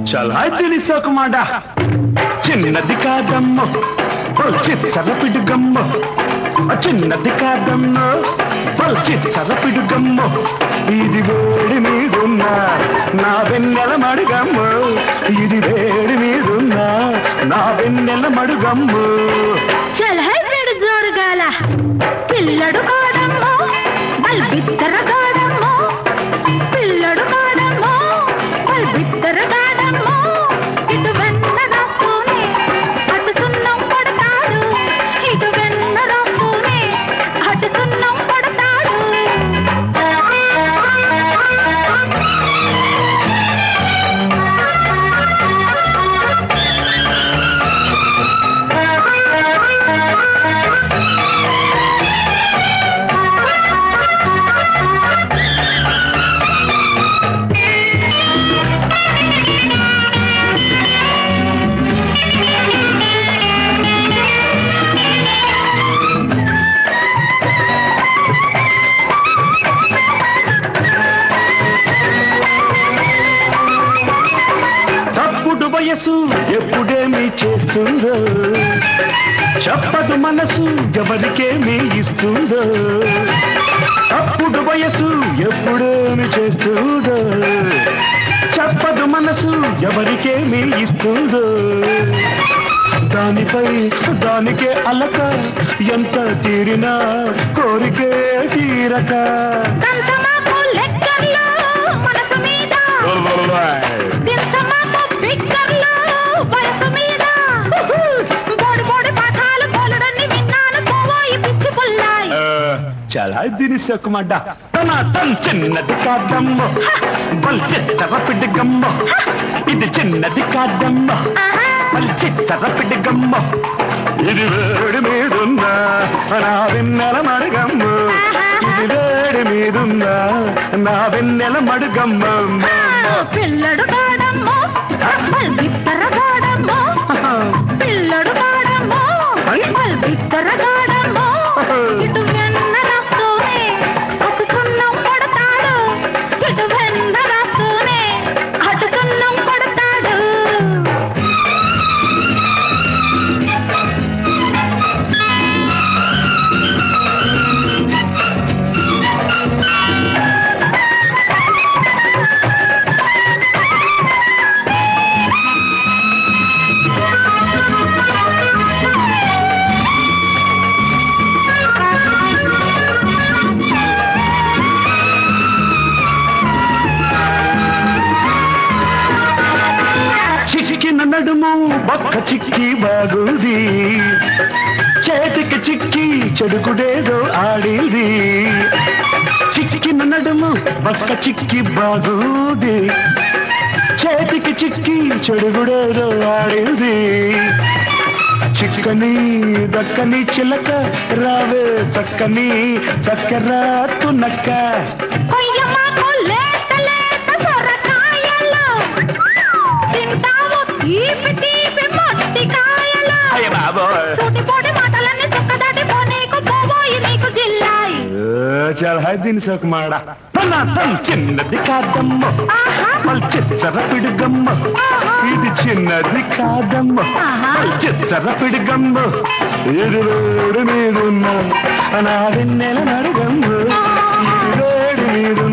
చలాయిని సోకుమాడ చిన్నది కాదమ్మ చిచ్చరపిడుగమ్మ చిన్నది కాదమ్మ చిచ్చరపిడుగమ్మ ఇది వేడి మీదున్న నా వెన్నెల మడుగమ్మ ఇది వేడి మీదున్న నా వెన్నెల మడుగమ్మ చలాయి జోరుగాల పిల్లడు కాడమ్మ బల్బిత్తర కాడమ్మ పిల్లడు కాడమ్మ బల్బిత్తర కాడమ్మ ఇటు వెన్న రాస్తూనే అటు సున్నం పడతాడు ఇటు వెన్న రాస్తూనే అటు సున్నం పడతాడు వయసు ఎప్పుడేమి చేస్తుందో చెప్పదు మనసు ఎవరికేమి ఇస్తుందో అప్పుడు వయసు ఎప్పుడేమి చేస్తుందో చెప్పదు మనసు ఎవరికేమి ఇస్తుందో దానిపై దానికే అలక ఎంత తీరినా కోరికే తీరక చలాయి దీని సోకుమాడ తన తన్ చిన్నది కాదమ్మ చిచ్చరపిడుగమ్మ ఇది చిన్నది కాదమ్మ చిచ్చరపిడుగమ్మ ఇది వేడి మీదున్న నా వెన్నెల మడుగమ్మ ఇది వేడి మీదున్న నా వెన్నెల మడుగమ్మ పిల్లడు కాడమ్మ బల్బిత్తర కాడమ్మ పిల్లడు కాడమ్మ బల్బిత్తర కాడమ్మ ఇటు వెన్న రాస్తూనే అటు సున్నం పడతాడు ఇటు వెన్న రాస్తూనే అటు సున్నం పడతాడు చిక్కిన నడుము బక్క చిక్కి బాగుంది చేతికి చిక్కి చెడుకుడేదో ఆడింది చిక్కిన నడుము బక్క చిక్కి బాగుంది చేతికి చిక్కి చెడుగుడేదో ఆడింది చిక్కని దక్కని చిలక రావే చక్కని చక్కెర తునక్క చలాయి దీని సోకుమాడ తన తన్ చిన్నది కాదమ్మ చిచ్చరపిడుగమ్మ ఇది చిన్నది కాదమ్మ చిచ్చరపిడుగమ్మ ఇది వేడి మీదున్న నా వెన్నెల నడుగమ్మ ఇది వేడి మీద